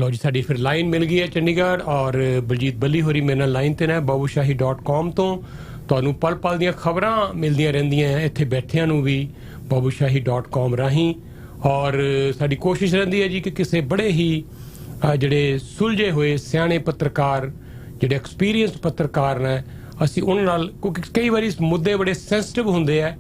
लो जी साड़ी फिर लाइन मिल गई है चंडीगढ़ और बलजीत बली होरी मेरे नाल लाइन ते ने babushahi.com तो ਤੁਹਾਨੂੰ ਪਲ ਪਲ ਦੀਆਂ ਖਬਰਾਂ ਮਿਲਦੀਆਂ ਰਹਿੰਦੀਆਂ ਹੈ ਇੱਥੇ ਬੈਠਿਆਂ ਨੂੰ ਵੀ babushahi.com ਰਾਹੀਂ ਔਰ ਸਾਡੀ ਕੋਸ਼ਿਸ਼ ਰਹਿੰਦੀ ਹੈ ਜੀ ਕਿ ਕਿਸੇ ਬੜੇ ਹੀ ਜਿਹੜੇ ਸੁਲਝੇ ਹੋਏ ਸਿਆਣੇ ਪੱਤਰਕਾਰ ਜਿਹੜੇ ਐਕਸਪੀਰੀਅੰਸ ਪੱਤਰਕਾਰ ਨੇ ਅਸੀਂ ਉਹਨਾਂ ਨਾਲ ਕਿਉਂਕਿ ਕਈ ਵਾਰੀ ਮੁੱਦੇ ਬੜੇ ਸੈਂਸਿਟਿਵ ਹੁੰਦੇ ਆ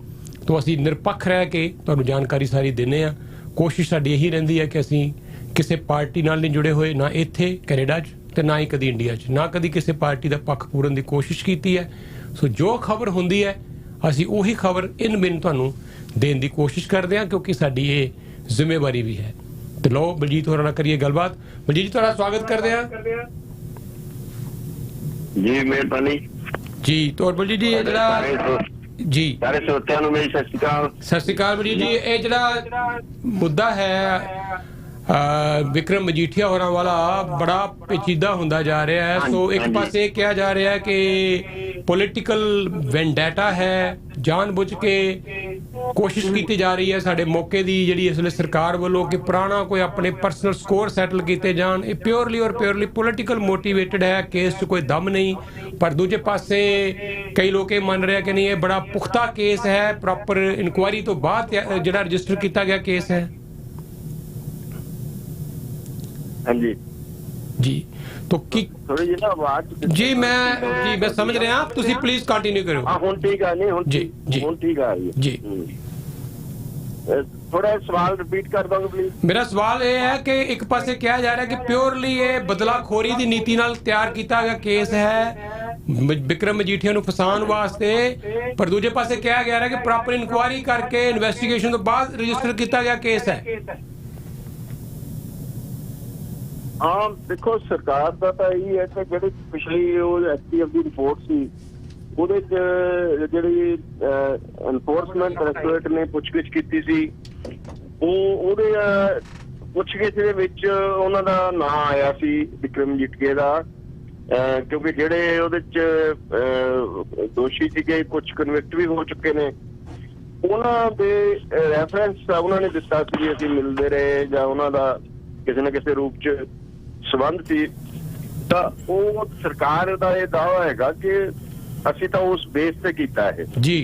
ਤਾਂ ਅਸੀਂ ਨਿਰਪੱਖ ਰਹਿ ਕੇ ਤੁਹਾਨੂੰ ਜਾਣਕਾਰੀ ਸਾਰੀ ਦਿੰਦੇ ਆ ਕੋਸ਼ਿਸ਼ ਸਾਡੀ ਇਹੀ ਰਹਿੰਦੀ ਹੈ ਕਿ ਅਸੀਂ ਕਿਸੇ ਪਾਰਟੀ ਨਾਲ ਨਹੀਂ ਜੁੜੇ ਹੋਏ ਨਾ ਇੱਥੇ ਕੈਨੇਡਾ 'ਚ ਤੇ ਨਾ ਹੀ ਕਦੀ ਇੰਡੀਆ 'ਚ ਨਾ ਕਦੀ ਕਿਸੇ ਪਾਰਟੀ ਦਾ ਪੱਖ ਪੂਰਨ ਦੀ ਕੋਸ਼ਿਸ਼ ਕੀਤੀ ਹੈ ਸੋ ਜੋ ਖਬਰ ਹੁੰਦੀ ਹੈ ਅਸੀਂ ਉਹੀ ਖਬਰ ਇਨ ਬਿਨ ਤੁਹਾਨੂੰ ਦੇਣ ਦੀ ਕੋਸ਼ਿਸ਼ ਕਰਦੇ ਹਾਂ ਕਿਉਂਕਿ ਸਾਡੀ ਇਹ ਜ਼ਿੰਮੇਵਾਰੀ ਵੀ ਹੈ ਤੇ ਲਓ ਬਲਜੀਤ ਹੋਰਾਂ ਨਾਲ ਕਰੀਏ ਗੱਲਬਾਤ ਬਲਜੀਤ ਜੀ ਤੁਹਾਡਾ ਸਵਾਗਤ ਕਰਦੇ ਹਾਂ ਜੀ ਮਿਹਰਬਾਨੀ ਜੀ ਤੋਰ ਬਲਜੀਤ ਜੀ ਇਹ ਜਿਹੜਾ ਜੀ ਸਾਰੇ ਸਰੋਤਿਆਂ ਨੂੰ ਮੇਰੀ ਸਤਿ ਸ਼੍ਰੀ ਅਕਾਲ ਬਲਜੀਤ ਜੀ ਇਹ ਜਿਹੜਾ ਮੁੱਦਾ ਹੈ विक्रम मजीठिया होना वाला बड़ा पेचीदा होंदा जा रहा है सो एक पासे कहा जा रहा है कि पॉलिटिकल वेंडेटा है जानबूझ के कोशिश की जा रही है साडे मौके दी जिहड़ी इसले सरकार वालों कि पुराना कोई अपने पर्सनल स्कोर सैटल किए जान ये प्योरली पॉलिटिकल मोटिवेटेड है केस च कोई दम नहीं पर दूजे पासे कई लोग ये मान रहे हैं कि नहीं ये बड़ा पुख्ता केस है प्रॉपर इंक्वायरी तो बाद जिहड़ा रजिस्टर किया गया केस है जी जी तो की थोड़ी जी ना आवाज जी मैं समझ रहे हैं आप तुसी प्लीज कंटिन्यू करो हां हुन ठीक है नहीं हुन जी जी हुन ठीक आ रही है जी थोड़ा सवाल रिपीट कर दोगे प्लीज मेरा सवाल ये है कि एक पासे कहा जा रहा है कि प्योरली ये बदलाखोरी दी नीति नाल तैयार किया गया केस है विक्रम मजीठिया नु फसान वास्ते पर दूजे पासे कहा गया है कि प्रॉपर इंक्वायरी करके इन्वेस्टिगेशन तो बाद रजिस्टर किया गया केस है हाँ देखो सरकार का तो यही है कि ਜਿਹੜੀ ਪਿਛਲੀ ਉਹ ਐਸਟੀਐਫ ਦੀ ਰਿਪੋਰਟ ਸੀ ਉਹਦੇ ਚ ਜਿਹੜੀ ਐਨਫੋਰਸਮੈਂਟ ਡਾਇਰੈਕਟੋਰੇਟ ਨੇ ਪੁੱਛਗਿੱਛ ਕੀਤੀ ਸੀ ਉਹਦੇ ਪੁੱਛਗਿੱਛ ਦੇ ਵਿੱਚ ਉਹਨਾਂ ਦਾ ਨਾਂ ਆਇਆ ਸੀ ਵਿਕਰਮ ਮਜੀਠੀਆ ਦਾ ਕਿਉਂਕਿ ਜਿਹੜੇ ਉਹਦੇ ਚ ਦੋਸ਼ੀ ਸੀਗੇ ਕੁਝ ਕਨਵਿਕਟ ਵੀ ਹੋ ਚੁੱਕੇ ਨੇ ਉਹਨਾਂ ਦੇ ਰੈਫਰੈਂਸ ਉਹਨਾਂ ਨੇ ਦਿੱਤਾ ਸੀ ਅਸੀਂ ਮਿਲਦੇ ਰਹੇ ਜਾਂ ਉਹਨਾਂ ਦਾ ਕਿਸੇ ਨਾ ਕਿਸੇ ਰੂਪ ਚ ਸੰਬੰਧ ਸੀ ਤਾਂ ਉਹ ਸਰਕਾਰ ਦਾ ਇਹ ਦਾਅਵਾ ਹੈਗਾ ਕਿ ਅਸੀਂ ਤਾਂ ਉਸ ਬੇਸ ਤੇ ਕੀਤਾ ਹੈ ਜੀ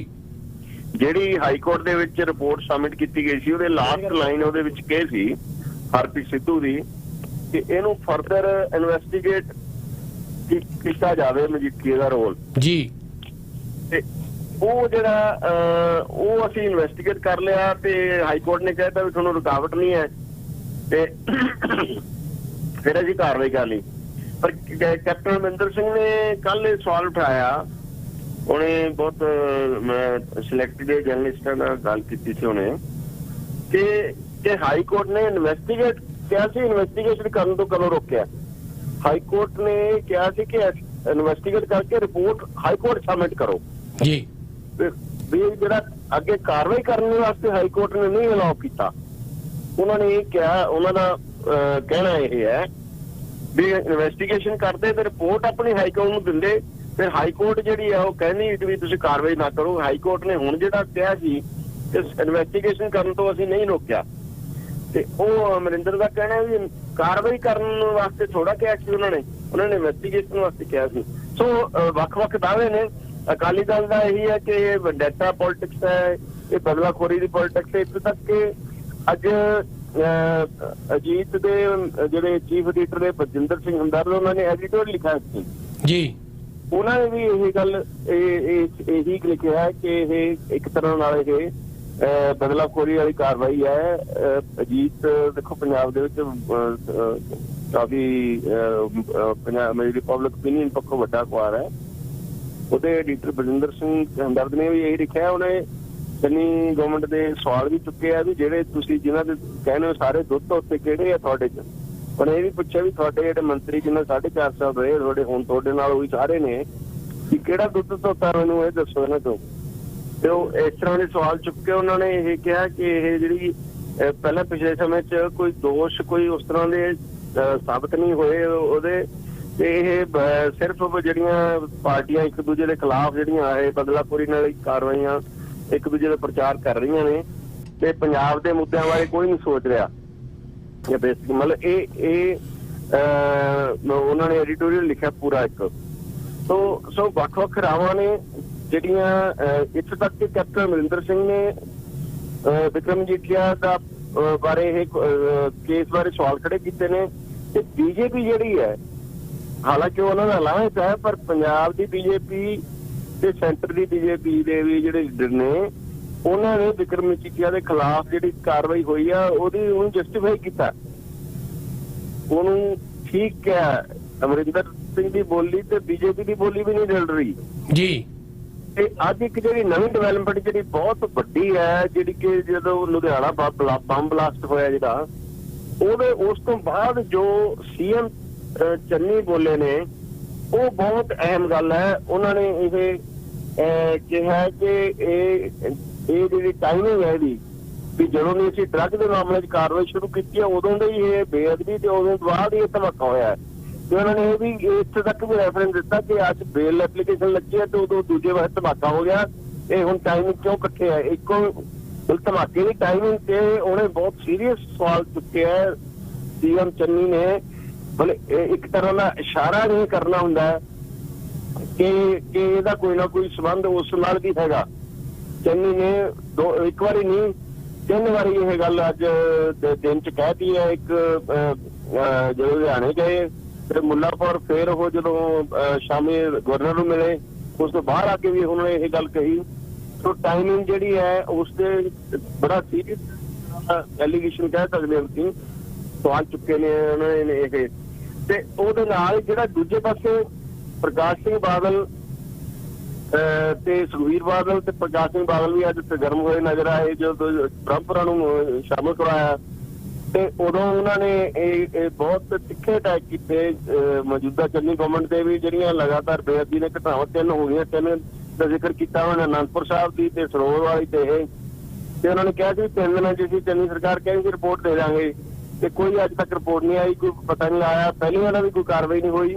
ਜਿਹੜੀ ਹਾਈ ਕੋਰਟ ਦੇ ਵਿੱਚ ਰਿਪੋਰਟ ਸਬਮਿਟ ਕੀਤੀ ਗਈ ਸੀ ਉਹਦੇ ਲਾਸਟ ਲਾਈਨ ਉਹਦੇ ਵਿੱਚ ਕਹੇ ਸੀ ਹਰਪ੍ਰੀਤ ਸਿੱਧੂ ਦੀ ਕਿ ਇਹਨੂੰ ਫਰਦਰ ਇਨਵੈਸਟੀਗੇਟ ਕੀਤਾ ਜਾਵੇ ਮਜੀਠੀਆ ਦਾ ਰੋਲ ਜੀ ਤੇ ਉਹ ਜਿਹੜਾ ਉਹ ਅਸੀਂ ਇਨਵੈਸਟੀਗੇਟ ਕਰ ਲਿਆ ਤੇ ਹਾਈ ਕੋਰਟ ਨੇ ਕਹਿਤਾ ਵੀ ਤੁਹਾਨੂੰ ਰੁਕਾਵਟ ਨਹੀਂ ਹੈ ਤੇ ਫਿਰ ਅਸੀਂ ਕਾਰਵਾਈ ਕਰ ਲਈ ਪਰ ਕੈਪਟਨ ਅਮਰਿੰਦਰ ਸਿੰਘ ਨੇ ਕੱਲ ਇਹ ਸਵਾਲ ਉਠਾਇਆ ਉਹਨੇ ਬਹੁਤ ਮੈਂ ਸਿਲੈਕਟਡ ਜਰਨਲਿਸਟਾਂ ਨਾਲ ਗੱਲ ਕੀਤੀ ਸੀ ਉਹਨੇ ਕਿ ਹਾਈ ਕੋਰਟ ਨੇ ਇਨਵੈਸਟੀਗੇਟ ਕਿਹਾ ਸੀ ਇਨਵੈਸਟੀਗੇਸ਼ਨ ਕਰਨ ਤੋਂ ਕਦੋਂ ਰੋਕਿਆ ਹਾਈ ਕੋਰਟ ਨੇ ਕਿਹਾ ਸੀ ਕਿ ਇਨਵੈਸਟੀਗੇਟ ਕਰਕੇ ਰਿਪੋਰਟ ਹਾਈ ਕੋਰਟ ਸਬਮਿਟ ਕਰੋ ਜੀ ਵੀ ਜਿਹੜਾ ਅੱਗੇ ਕਾਰਵਾਈ ਕਰਨ ਵਾਸਤੇ ਹਾਈ ਕੋਰਟ ਨੇ ਨਹੀਂ ਅਲਾਉ ਕੀਤਾ ਉਹਨਾਂ ਨੇ ਇਹ ਕਿਹਾ ਉਹਨਾਂ ਦਾ ਕਹਿਣਾ ਇਹ ਹੈ ਵੀ ਇਨਵੈਸਟੀਗੇਸ਼ਨ ਕਰਦੇ ਤੇ ਰਿਪੋਰਟ ਆਪਣੀ ਹਾਈ ਕੋਰਟ ਨੂੰ ਦਿੰਦੇ ਫਿਰ ਹਾਈ ਕੋਰਟ ਜਿਹੜੀ ਆ ਉਹ ਕਹਿੰਦੀ ਵੀ ਤੁਸੀਂ ਕਾਰਵਾਈ ਨਾ ਕਰੋ ਹਾਈ ਕੋਰਟ ਨੇ ਹੁਣ ਜਿਹੜਾ ਕਿਹਾ ਸੀ ਕਿ ਇਨਵੈਸਟੀਗੇਸ਼ਨ ਕਰਨ ਤੋਂ ਅਸੀਂ ਨਹੀਂ ਰੋਕਿਆ ਤੇ ਉਹ ਅਮਰਿੰਦਰ ਦਾ ਕਹਿਣਾ ਵੀ ਕਾਰਵਾਈ ਕਰਨ ਵਾਸਤੇ ਥੋੜਾ ਕਿਹਾ ਸੀ ਉਹਨਾਂ ਨੇ ਇਨਵੈਸਟੀਗੇਸ਼ਨ ਵਾਸਤੇ ਕਿਹਾ ਸੀ ਸੋ ਵੱਖ-ਵੱਖ ਦਾਅਵੇ ਨੇ ਅਕਾਲੀ ਦਲ ਦਾ ਇਹੀ ਹੈ ਕਿ ਇਹ ਵੈਂਡੇਟਾ ਪੋਲਿਟਿਕਸ ਹੈ ਇਹ ਬਦਲਾਖੋਰੀ ਦੀ ਪੋਲਿਟਿਕਸ ਹੈ ਇੱਥੇ ਤੱਕ ਕਿ ਅੱਜ ਅਜੀਤ ਦੇ ਜਿਹੜੇ ਚੀਫ ਐਡੀਟਰ ਨੇ ਬਲਜਿੰਦਰ ਸਿੰਘ ਹਮਦਰਦ ਉਹਨਾਂ ਨੇ ਐਡੀਟੋਰੀਅਲ ਲਿਖਿਆ ਸੀ ਜੀ ਉਹਨਾਂ ਨੇ ਵੀ ਇਹ ਗੱਲ ਇਹੀ ਲਿਖਿਆ ਕਿ ਇਹ ਇੱਕ ਤਰ੍ਹਾਂ ਨਾਲ ਇਹ ਬਦਲਾਖੋਰੀ ਵਾਲੀ ਕਾਰਵਾਈ ਹੈ ਅਜੀਤ ਦੇਖੋ ਪੰਜਾਬ ਦੇ ਵਿੱਚ ਕਾਫੀ ਪੰਜਾਬ ਰਿਪਬਲਿਕ ਓਪੀਨੀਅਨ ਪੱਖੋਂ ਵੱਡਾ ਅਖਬਾਰ ਹੈ ਉਹਦੇ ਐਡੀਟਰ ਬਲਜਿੰਦਰ ਸਿੰਘ ਹਮਦਰਦ ਨੇ ਵੀ ਇਹੀ ਲਿਖਿਆ ਉਹਨੇ ਚੰਨੀ ਗਵਰਨਮੈਂਟ ਦੇ ਸਵਾਲ ਵੀ ਚੁੱਕੇ ਆ ਵੀ ਜਿਹੜੇ ਤੁਸੀਂ ਜਿਨ੍ਹਾਂ ਦੇ ਕਹਿੰਦੇ ਹੋ ਸਾਰੇ ਦੁੱਧ ਉੱਤੇ ਕਿਹੜੇ ਆ ਤੁਹਾਡੇ ਚ ਉਹਨੇ ਇਹ ਵੀ ਪੁੱਛਿਆ ਵੀ ਤੁਹਾਡੇ ਜਿਹੜੇ ਮੰਤਰੀ ਜਿਹਨਾਂ 4.5 ਸਾਲ ਰਹੇ ਤੁਹਾਡੇ ਹੁਣ ਤੁਹਾਡੇ ਨਾਲ ਉਹੀ ਸਾਰੇ ਨੇ ਵੀ ਕਿਹੜਾ ਦੁੱਧ ਧੋਤਾ ਮੈਨੂੰ ਇਹ ਦੱਸੋ ਇਹਨਾਂ ਤੋਂ ਤੇ ਉਹ ਇਸ ਤਰ੍ਹਾਂ ਦੇ ਸਵਾਲ ਚੁੱਕ ਕੇ ਉਹਨਾਂ ਨੇ ਇਹ ਕਿਹਾ ਕਿ ਇਹ ਜਿਹੜੀ ਪਹਿਲਾਂ ਪਿਛਲੇ ਸਮੇਂ 'ਚ ਕੋਈ ਦੋਸ਼ ਕੋਈ ਉਸ ਤਰ੍ਹਾਂ ਦੇ ਸਾਬਤ ਨਹੀਂ ਹੋਏ ਉਹਦੇ ਤੇ ਇਹ ਸਿਰਫ ਜਿਹੜੀਆਂ ਪਾਰਟੀਆਂ ਇੱਕ ਦੂਜੇ ਦੇ ਖਿਲਾਫ ਜਿਹੜੀਆਂ ਇਹ ਬਦਲਾਖੋਰੀ ਨਾਲ ਕਾਰਵਾਈਆਂ ਇੱਕ ਦੂਜੇ ਦਾ ਪ੍ਰਚਾਰ ਕਰ ਰਹੀਆਂ ਨੇ ਤੇ ਪੰਜਾਬ ਦੇ ਮੁੱਦਿਆਂ ਬਾਰੇ ਕੋਈ ਨਹੀਂ ਸੋਚ ਰਿਹਾ ਬੇਸਿਕ ਮਤਲਬ ਇਹ ਉਹਨਾਂ ਨੇ ਐਡੀਟੋਰੀਅਲ ਲਿਖਿਆ ਪੂਰਾ ਇੱਕ। ਸੋ ਵੱਖ-ਵੱਖ ਰਾਵਾਂ ਨੇ ਜਿਹੜੀਆਂ ਇੱਥੇ ਤੱਕ ਕਿ ਕੈਪਟਨ ਅਮਰਿੰਦਰ ਸਿੰਘ ਨੇ ਵਿਕਰਮ ਮਜੀਠੀਆ ਦਾ ਬਾਰੇ ਇਹ ਕੇਸ ਬਾਰੇ ਸਵਾਲ ਖੜੇ ਕੀਤੇ ਨੇ। ਤੇ ਬੀਜੇਪੀ ਜਿਹੜੀ ਹੈ, ਹਾਲਾਂਕਿ ਉਹਨਾਂ ਦਾ ਅਲਾਇੰਸ ਹੈ, ਪਰ ਪੰਜਾਬ ਦੀ ਬੀਜੇਪੀ ਤੇ ਸੈਂਟਰ ਦੀ ਬੀਜੇਪੀ ਦੇ ਵੀ ਜਿਹੜੇ ਲੀਡਰ ਨੇ ਉਹਨਾਂ ਨੇ ਵਿਕਰਮ ਮਜੀਠੀਆ ਦੇ ਖਿਲਾਫ ਜਿਹੜੀ ਕਾਰਵਾਈ ਹੋਈ ਆ ਉਹਨੂੰ ਜਸਟੀਫਾਈ ਕੀਤਾ, ਉਹਨੂੰ ਠੀਕ ਕਿਹਾ। ਅਮਰਿੰਦਰ ਸਿੰਘ ਦੀ ਬੋਲੀ ਤੇ ਬੀਜੇਪੀ ਦੀ ਬੋਲੀ ਵੀ ਨਹੀਂ ਰਲ ਰਹੀ ਜੀ। ਤੇ ਅੱਜ ਇੱਕ ਜਿਹੜੀ ਨਵੀਂ ਡਿਵੈਲਪਮੈਂਟ ਜਿਹੜੀ ਬਹੁਤ ਵੱਡੀ ਹੈ, ਜਿਹੜੀ ਕਿ ਜਦੋਂ ਲੁਧਿਆਣਾ ਬੰਬ ਬਲਾਸਟ ਹੋਇਆ ਜਿਹੜਾ, ਉਸ ਤੋਂ ਬਾਅਦ ਜੋ ਸੀਐਮ ਚੰਨੀ ਬੋਲੇ ਨੇ ਉਹ ਬਹੁਤ ਅਹਿਮ ਗੱਲ ਹੈ। ਉਹਨਾਂ ਨੇ ਇਹ ਕਿਹਾ ਕਿ ਇਹ ਜਿਹੜੀ ਟਾਈਮਿੰਗ ਹੈ ਇਹਦੀ, ਵੀ ਜਦੋਂ ਦੀ ਅਸੀਂ ਡਰੱਗ ਦੇ ਮਾਮਲੇ 'ਚ ਕਾਰਵਾਈ ਸ਼ੁਰੂ ਕੀਤੀ ਹੈ ਉਦੋਂ ਦੇ ਹੀ ਇਹ ਬੇਅਦਬੀ ਤੇ ਉਦੋਂ ਬਾਅਦ ਹੀ ਇਹ ਧਮਾਕਾ ਹੋਇਆ। ਤੇ ਉਹਨਾਂ ਨੇ ਇਹ ਵੀ ਇੱਥੇ ਤੱਕ ਵੀ ਰੈਫਰੈਂਸ ਦਿੱਤਾ ਕਿ ਅੱਜ ਬੇਲ ਐਪਲੀਕੇਸ਼ਨ ਲੱਗੀ ਹੈ ਤੇ ਉਦੋਂ ਦੂਜੇ ਵਾਰ ਧਮਾਕਾ ਹੋ ਗਿਆ। ਇਹ ਹੁਣ ਟਾਈਮਿੰਗ ਕਿਉਂ ਇਕੱਠੇ ਹੈ? ਇੱਕੋ ਧਮਾਕੇ ਦੀ ਟਾਈਮਿੰਗ ਤੇ ਉਹਨੇ ਬਹੁਤ ਸੀਰੀਅਸ ਸਵਾਲ ਚੁੱਕਿਆ ਸੀਐਮ ਚੰਨੀ ਨੇ। ਮਤਲਬ ਇੱਕ ਤਰ੍ਹਾਂ ਦਾ ਇਸ਼ਾਰਾ ਨਹੀਂ ਕਰਨਾ ਹੁੰਦਾ ਕਿ ਇਹਦਾ ਕੋਈ ਨਾ ਕੋਈ ਸੰਬੰਧ ਉਸ ਨਾਲ ਵੀ ਹੈਗਾ। ਚੰਨੀ ਨੇ ਇੱਕ ਵਾਰੀ ਨਹੀਂ 3 ਵਾਰੀ ਇਹ ਗੱਲ ਅੱਜ ਦਿਨ 'ਚ ਕਹਿਤੀ ਹੈ। ਇੱਕ ਜਦੋਂ ਲੁਧਿਆਣੇ ਗਏ ਤੇ ਮੁੱਲਾਪੁਰ, ਫਿਰ ਉਹ ਜਦੋਂ ਸ਼ਾਮੀ ਗਵਰਨਰ ਨੂੰ ਮਿਲੇ, ਉਸ ਤੋਂ ਬਾਹਰ ਆ ਕੇ ਵੀ ਉਹਨਾਂ ਨੇ ਇਹ ਗੱਲ ਕਹੀ। ਸੋ ਟਾਈਮਿੰਗ ਜਿਹੜੀ ਹੈ ਉਸ ਤੇ ਬੜਾ ਸੀਰੀਅਸ ਐਲੀਗੇਸ਼ਨ ਕਹਿ ਸਕਦੇ ਹਾਂ ਅਸੀਂ, ਸਵਾਲ ਚੁੱਕੇ ਨੇ ਉਹਨਾਂ ਨੇ ਇਹ। ਤੇ ਉਹਦੇ ਨਾਲ ਜਿਹੜਾ ਦੂਜੇ ਪਾਸੇ ਪ੍ਰਕਾਸ਼ ਸਿੰਘ ਬਾਦਲ ਤੇ ਸੁਖਬੀਰ ਬਾਦਲ ਤੇ ਪ੍ਰਕਾਸ਼ ਸਿੰਘ ਬਾਦਲ ਵੀ ਅੱਜ ਸਰਗਰਮ ਹੋਏ ਨਜ਼ਰ ਆਏ ਜਦੋਂ ਬ੍ਰਹਮਪੁਰਾ ਨੂੰ ਸ਼ਾਮਲ ਕਰਵਾਇਆ। ਤੇ ਉਦੋਂ ਉਹਨਾਂ ਨੇ ਇਹ ਬਹੁਤ ਤਿੱਖੇ ਅਟੈਕ ਕੀਤੇ ਮੌਜੂਦਾ ਚੰਨੀ ਗਵਰਨਮੈਂਟ ਦੇ ਵੀ, ਜਿਹੜੀਆਂ ਲਗਾਤਾਰ ਬੇਅਦਬੀ ਦੀਆਂ ਘਟਨਾਵਾਂ 3 ਹੋ ਗਈਆਂ। 3 ਦਾ ਜ਼ਿਕਰ ਕੀਤਾ ਉਹਨਾਂ ਨੇ, ਅਨੰਦਪੁਰ ਸਾਹਿਬ ਦੀ ਤੇ ਸਰੋਵਰ ਵਾਲੀ ਤੇ ਇਹ। ਤੇ ਉਹਨਾਂ ਨੇ ਕਿਹਾ ਸੀ 3 ਦਿਨਾਂ 'ਚ ਅਸੀਂ ਚੰਨੀ ਸਰਕਾਰ ਕਹਿੰਦੀ ਸੀ ਰਿਪੋਰਟ ਦੇ ਦਾਂਗੇ, ਤੇ ਕੋਈ ਅੱਜ ਤੱਕ ਰਿਪੋਰਟ ਨਹੀਂ ਆਈ, ਕੋਈ ਪਤਾ ਨਹੀਂ ਆਇਆ। ਪਹਿਲੀਆਂ ਦਾ ਵੀ ਕੋਈ ਕਾਰਵਾਈ ਨਹੀਂ ਹੋਈ।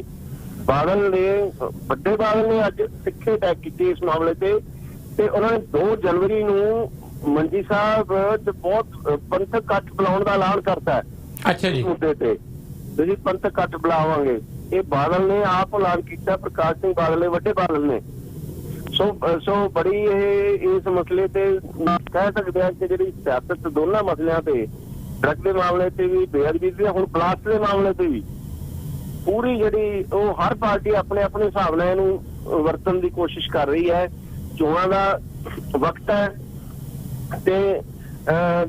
ਬਾਦਲ ਨੇ, ਵੱਡੇ ਬਾਦਲ ਨੇ ਅੱਜ ਤਿੱਖੇ ਅਟੈਕ ਕੀਤੇ ਇਸ ਮਾਮਲੇ ਤੇ ਉਹਨਾਂ ਨੇ 2 ਜਨਵਰੀ ਨੂੰ ਮੰਜੀ ਸਾਹਿਬ ਤੇ ਬਹੁਤ ਪੰਥਕ ਇਕੱਠ ਬੁਲਾਉਣ ਦਾ ਐਲਾਨ ਕਰਤਾ ਹੈ। ਅੱਛਾ ਜੀ। ਮੁੱਦੇ ਤੇ ਤੁਸੀਂ ਪੰਥਕ ਇਕੱਠ ਬੁਲਾਵਾਂਗੇ, ਇਹ ਬਾਦਲ ਨੇ ਆਪ ਐਲਾਨ ਕੀਤਾ, ਪ੍ਰਕਾਸ਼ ਸਿੰਘ ਬਾਦਲ ਨੇ, ਵੱਡੇ ਬਾਦਲ ਨੇ। ਸੋ ਬੜੀ ਇਹ ਇਸ ਮਸਲੇ ਤੇ ਕਹਿ ਸਕਦੇ ਆ ਕਿ ਜਿਹੜੀ ਸਿਆਸਤ ਦੋਨਾਂ ਮਸਲਿਆਂ ਤੇ, ਡਰੱਗ ਦੇ ਮਾਮਲੇ ਤੇ ਵੀ, ਬੇਅਦਬੀ ਤੇ, ਹੁਣ ਬਲਾਸਟ ਦੇ ਮਾਮਲੇ ਤੇ ਵੀ, ਪੂਰੀ ਜਿਹੜੀ ਉਹ ਹਰ ਪਾਰਟੀ ਆਪਣੇ ਆਪਣੇ ਹਿਸਾਬ ਨਾਲ ਇਹਨੂੰ ਵਰਤਣ ਦੀ ਕੋਸ਼ਿਸ਼ ਕਰ ਰਹੀ ਹੈ। ਚੋਣਾਂ ਦਾ ਵਕਤ ਹੈ ਤੇ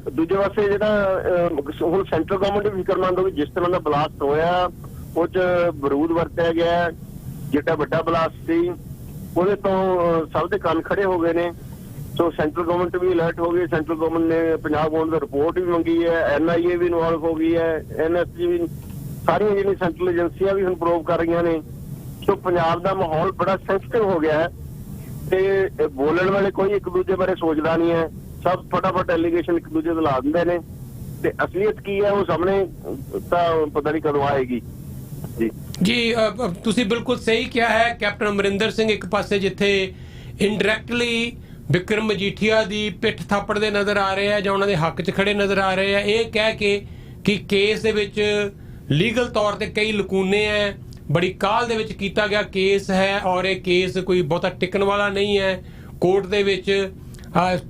ਦੂਜੇ ਪਾਸੇ ਜਿਹੜਾ ਹੁਣ ਸੈਂਟਰਲ ਗਵਰਨਮੈਂਟ ਵੀ ਫਿਕਰਮੰਦ ਹੋ, ਜਿਸ ਤਰ੍ਹਾਂ ਦਾ ਬਲਾਸਟ ਹੋਇਆ ਉਹ 'ਚ ਬਰੂਦ ਵਰਤਿਆ ਗਿਆ, ਜਿਹੜਾ ਵੱਡਾ ਬਲਾਸਟ ਸੀ ਉਹਦੇ ਤੋਂ ਸਭ ਦੇ ਕੰਨ ਖੜੇ ਹੋ ਗਏ ਨੇ। ਸੋ ਸੈਂਟਰਲ ਗਵਰਨਮੈਂਟ ਵੀ ਅਲਰਟ ਹੋ ਗਈ। ਸੈਂਟਰਲ ਗਵਰਨਮੈਂਟ ਨੇ ਪੰਜਾਬ ਗਵਰਨਮੈਂਟ ਦੀ ਰਿਪੋਰਟ ਵੀ ਮੰਗੀ ਹੈ, NIA ਵੀ ਇਨਵੋਲਵ ਹੋ ਗਈ ਹੈ, NSG ਵੀ, ਸਾਰੀਆਂ ਜਿਹੜੀਆਂ ਸੈਂਟਰਲ ਏਜੰਸੀਆਂ ਵੀ ਹੁਣ ਪ੍ਰੋਵ ਕਰ ਰਹੀਆਂ ਨੇ। ਸੋ ਪੰਜਾਬ ਦਾ ਮਾਹੌਲ ਬੜਾ ਸੈਂਸਿਟਿਵ ਹੋ ਗਿਆ ਹੈ ਤੇ ਬੋਲਣ ਵਾਲੇ ਕੋਈ ਇੱਕ ਦੂਜੇ ਬਾਰੇ ਸੋਚਦਾ ਨਹੀਂ ਹੈ। ਸਭ ਫਟਾਫਟ ਐਲੀਗੇਸ਼ਨ ਇੱਕ ਦੂਜੇ ਤੇ ਲਾ ਦਿੰਦੇ ਨੇ ਤੇ ਅਸਲੀਅਤ ਕੀ ਹੈ ਉਹ ਸਾਹਮਣੇ ਤਾਂ ਪਤਾ ਨਹੀਂ ਕਦੋਂ ਆਏਗੀ। ਜੀ ਤੁਸੀਂ ਬਿਲਕੁਲ ਸਹੀ ਕਿਹਾ ਹੈ। ਕੈਪਟਨ ਅਮਰਿੰਦਰ ਸਿੰਘ ਇੱਕ ਪਾਸੇ ਜਿੱਥੇ ਇਨਡਾਇਰੈਕਟਲੀ ਵਿਕਰਮ ਮਜੀਠੀਆ ਦੀ ਪਿੱਠ ਥਾਪੜਦੇ ਨਜ਼ਰ ਆ ਰਹੇ ਆ ਜਾਂ ਉਹਨਾਂ ਦੇ ਹੱਕ 'ਚ ਖੜੇ ਨਜ਼ਰ ਆ ਰਹੇ ਆ, ਇਹ ਕਹਿ ਕੇ ਕਿ ਕੇਸ ਦੇ ਵਿੱਚ ਲੀਗਲ ਤੌਰ ਤੇ ਕਈ ਲਕੂਨੇ ਹੈ, ਬੜੀ ਕਾਹਲ ਦੇ ਵਿੱਚ ਕੀਤਾ ਗਿਆ ਕੇਸ ਹੈ ਔਰ ਇਹ ਕੇਸ ਕੋਈ ਬਹੁਤਾ ਟਿਕਣ ਵਾਲਾ ਨਹੀਂ ਹੈ ਕੋਰਟ ਦੇ ਵਿੱਚ।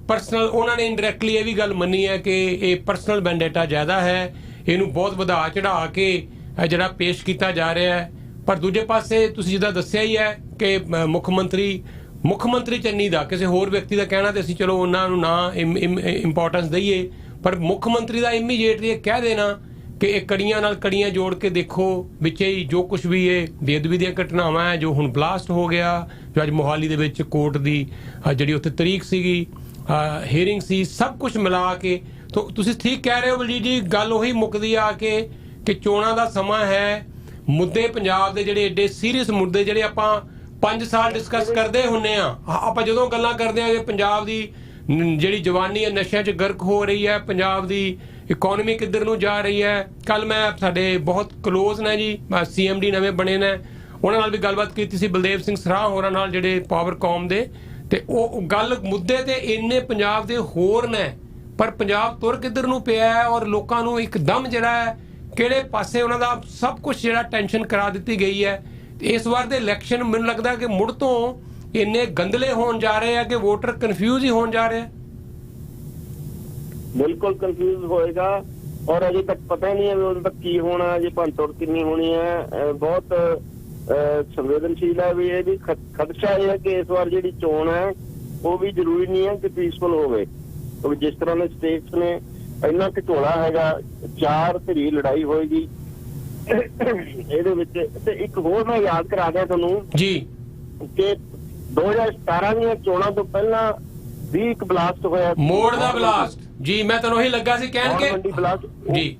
ਪਰਸਨਲ ਉਹਨਾਂ ਨੇ ਇਨਡਾਇਰੈਕਟਲੀ ਇਹ ਵੀ ਗੱਲ ਮੰਨੀ ਹੈ ਕਿ ਇਹ ਪਰਸਨਲ ਵੈਂਡੇਟਾ ਜ਼ਿਆਦਾ ਹੈ, ਇਹਨੂੰ ਬਹੁਤ ਵਧਾ ਚੜਾ ਕੇ ਜਿਹੜਾ ਪੇਸ਼ ਕੀਤਾ ਜਾ ਰਿਹਾ ਹੈ। ਪਰ ਦੂਜੇ ਪਾਸੇ ਤੁਸੀਂ ਜਿੱਦਾਂ ਦੱਸਿਆ ਹੀ ਹੈ ਕਿ ਮੁੱਖ ਮੰਤਰੀ ਚੰਨੀ ਦਾ, ਕਿਸੇ ਹੋਰ ਵਿਅਕਤੀ ਦਾ ਕਹਿਣਾ ਤੇ ਅਸੀਂ ਚਲੋ ਉਹਨਾਂ ਨੂੰ ਨਾ ਇੰਪੋਰਟੈਂਸ ਦਈਏ, ਪਰ ਮੁੱਖ ਮੰਤਰੀ ਦਾ ਇਮੀਡੀਏਟਲੀ ਇਹ ਕਹਿ ਦੇਣਾ ਕਿ ਇਹ ਕੜੀਆਂ ਨਾਲ ਕੜੀਆਂ ਜੋੜ ਕੇ ਦੇਖੋ ਵਿੱਚੇ ਹੀ ਜੋ ਕੁਝ ਵੀ ਇਹ ਬੇਅਦਬੀ ਦੀਆਂ ਘਟਨਾਵਾਂ ਹੈ, ਜੋ ਹੁਣ ਬਲਾਸਟ ਹੋ ਗਿਆ, ਜੋ ਅੱਜ ਮੋਹਾਲੀ ਦੇ ਵਿੱਚ ਕੋਰਟ ਦੀ ਜਿਹੜੀ ਉੱਥੇ ਤਰੀਕ ਸੀਗੀ, ਹੀਅਰਿੰਗ ਸੀ, ਸਭ ਕੁਝ ਮਿਲਾ ਕੇ ਤੁਸੀਂ ਠੀਕ ਕਹਿ ਰਹੇ ਹੋ ਬਲਜੀਤ ਜੀ। ਗੱਲ ਉਹੀ ਮੁੱਕਦੀ ਆ ਕਿ ਚੋਣਾਂ ਦਾ ਸਮਾਂ ਹੈ। ਮੁੱਦੇ ਪੰਜਾਬ ਦੇ ਜਿਹੜੇ ਏਡੇ ਸੀਰੀਅਸ ਮੁੱਦੇ ਜਿਹੜੇ ਆਪਾਂ 5 ਸਾਲ ਡਿਸਕਸ ਕਰਦੇ ਹੁੰਦੇ ਆ, ਆਪਾਂ ਜਦੋਂ ਗੱਲਾਂ ਕਰਦੇ ਆ ਕਿ ਪੰਜਾਬ ਦੀ ਜਿਹੜੀ ਜਵਾਨੀ ਹੈ ਨਸ਼ਿਆਂ 'ਚ ਗਰਕ ਹੋ ਰਹੀ ਹੈ, ਪੰਜਾਬ ਦੀ ਇਕੋਨਮੀ ਕਿੱਧਰ ਨੂੰ ਜਾ ਰਹੀ ਹੈ। ਕੱਲ ਮੈਂ ਸਾਡੇ ਬਹੁਤ ਕਲੋਜ਼ ਨੇ ਜੀ, CMD ਨਵੇਂ ਬਣੇ ਨੇ, ਉਹਨਾਂ ਨਾਲ ਵੀ ਗੱਲਬਾਤ ਕੀਤੀ ਸੀ, ਬਲਦੇਵ ਸਿੰਘ ਸਰਾਹ ਹੋਰਾਂ ਨਾਲ ਜਿਹੜੇ ਪਾਵਰਕੌਮ ਦੇ, ਤੇ ਉਹ ਗੱਲ ਮੁੱਦੇ ਤੇ ਇੰਨੇ ਪੰਜਾਬ ਦੇ ਹੋਰ ਨੇ, ਪਰ ਪੰਜਾਬ ਤੁਰ ਕਿੱਧਰ ਨੂੰ ਪਿਆ ਹੈ ਔਰ ਲੋਕਾਂ ਨੂੰ ਇੱਕਦਮ ਜਿਹੜਾ ਹੈ ਕਿਹੜੇ ਪਾਸੇ ਉਹਨਾਂ ਦਾ ਸਭ ਕੁਝ ਜਿਹੜਾ ਟੈਨਸ਼ਨ ਕਰਾ ਦਿੱਤੀ ਗਈ ਹੈ। ਇਸ ਵਾਰ ਦੇ ਇਲੈਕਸ਼ਨ ਮੈਨੂੰ ਲੱਗਦਾ ਕਿ ਮੁੜ ਤੋਂ ਇੰਨੇ ਗੰਦਲੇ ਹੋਣ ਜਾ ਰਹੇ ਆ ਕਿ ਵੋਟਰ ਕਨਫਿਊਜ਼ ਹੀ ਹੋਣ ਜਾ ਰਹੇ ਆ। ਬਿਲਕੁਲ ਕਨਫਿਊਜ਼ ਹੋਏਗਾ ਔਰ ਅਜੇ ਤੱਕ ਪਤਾ ਹੀ ਨਹੀਂ ਹੈ ਵੀ ਉਦੋਂ ਤੱਕ ਕੀ ਹੋਣਾ, ਜੇ ਭੰਨਤੋੜ ਕਿੰਨੀ ਹੋਣੀ ਹੈ। ਬਹੁਤ ਸੰਵੇਦਨਸ਼ੀਲ ਹੈ ਵੀ ਇਹਦੀ ਖਦਸ਼ਾ ਇਹ ਹੈ ਕਿ ਇਸ ਵਾਰ ਜਿਹੜੀ ਚੋਣ ਹੈ ਉਹ ਵੀ ਜ਼ਰੂਰੀ ਨਹੀਂ ਹੈ ਕਿ ਪੀਸਫੁਲ ਹੋਵੇ, ਕਿਉਂਕਿ ਜਿਸ ਤਰ੍ਹਾਂ ਦੇ ਸਟੇਟਸ ਨੇ ਇੰਨਾ ਘਚੋਲਾ ਹੈਗਾ, 4 ਧਿਰੀ ਲੜਾਈ ਹੋਏਗੀ ਇਹਦੇ ਵਿੱਚ। ਤੇ ਇੱਕ ਹੋਰ ਮੈਂ ਯਾਦ ਕਰਾ ਦਿਆਂ ਤੁਹਾਨੂੰ ਜੀ ਕਿ 2017 ਦੀਆਂ ਚੋਣਾਂ ਤੋਂ ਪਹਿਲਾਂ ਵੀ ਇੱਕ ਬਲਾਸਟ ਹੋਇਆ, ਮੋੜ ਦਾ ਬਲਾਸਟ। ਜੀ ਮੈਂ ਤੁਹਾਨੂੰ ਉਹੀ ਲੱਗਾ ਸੀ ਕਹਿਣ ਕਿ ਬਲਾਸਟ ਜੀ।